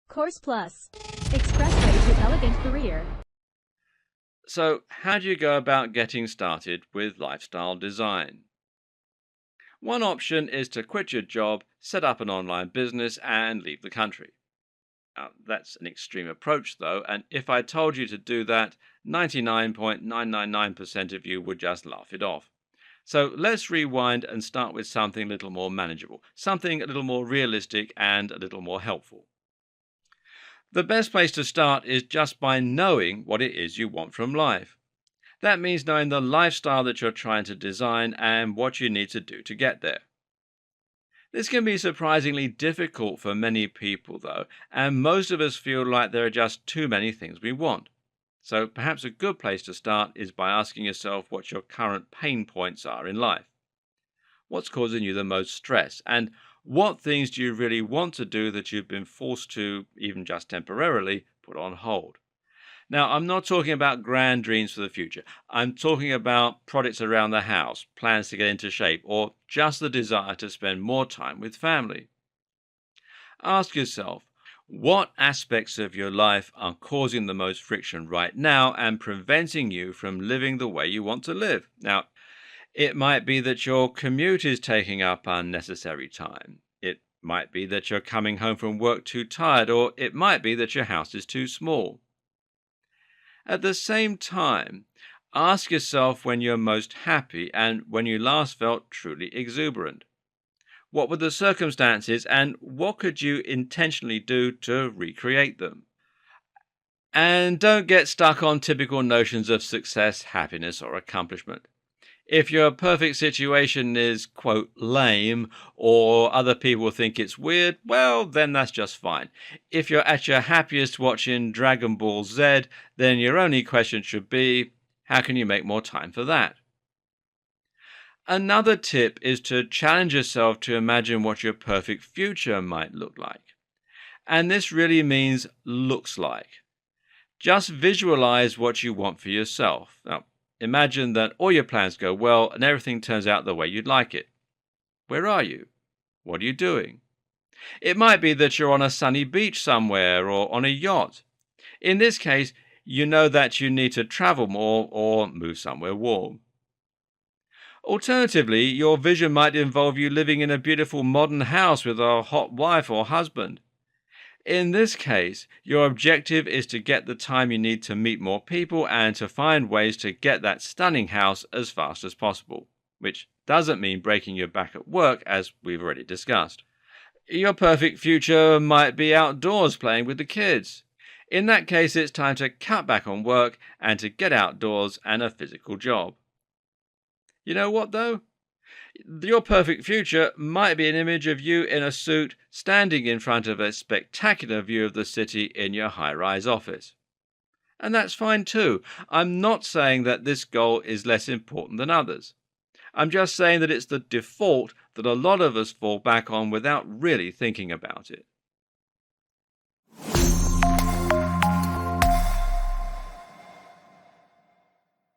Course Plus. Expressway to elegant career. So, how do you go about getting started with lifestyle design? One option is to quit your job, set up an online business, and leave the country. Now, that's an extreme approach, though, and if I told you to do that, 99.999% of you would just laugh it off. So, let's rewind and start with something a little more manageable, something a little more realistic, and a little more helpful. The best place to start is just by knowing what it is you want from life. That means knowing the lifestyle that you're trying to design and what you need to do to get there. This can be surprisingly difficult for many people, though, and most of us feel like there are just too many things we want. So perhaps a good place to start is by asking yourself what your current pain points are in life. What's causing you the most stress? And what things do you really want to do that you've been forced to, even just temporarily, put on hold? Now, I'm not talking about grand dreams for the future. I'm talking about projects around the house, plans to get into shape, or just the desire to spend more time with family. Ask yourself, what aspects of your life are causing the most friction right now and preventing you from living the way you want to live? Now, it might be that your commute is taking up unnecessary time. It might be that you're coming home from work too tired, or it might be that your house is too small. At the same time, ask yourself when you're most happy and when you last felt truly exuberant. What were the circumstances and what could you intentionally do to recreate them? And don't get stuck on typical notions of success, happiness, or accomplishment. If your perfect situation is, quote, lame, or other people think it's weird, well, then that's just fine. If you're at your happiest watching Dragon Ball Z, then your only question should be, how can you make more time for that? Another tip is to challenge yourself to imagine what your perfect future might look like. And this really means looks like. Just visualize what you want for yourself. Now, imagine that all your plans go well and everything turns out the way you'd like it. Where are you? What are you doing? It might be that you're on a sunny beach somewhere or on a yacht. In this case, you know that you need to travel more or move somewhere warm. Alternatively, your vision might involve you living in a beautiful modern house with a hot wife or husband. In this case, your objective is to get the time you need to meet more people and to find ways to get that stunning house as fast as possible, which doesn't mean breaking your back at work, as we've already discussed. Your perfect future might be outdoors playing with the kids. In that case, it's time to cut back on work and to get outdoors and a physical job. You know what, though? Your perfect future might be an image of you in a suit standing in front of a spectacular view of the city in your high rise office. And that's fine too. I'm not saying that this goal is less important than others. I'm just saying that it's the default that a lot of us fall back on without really thinking about it.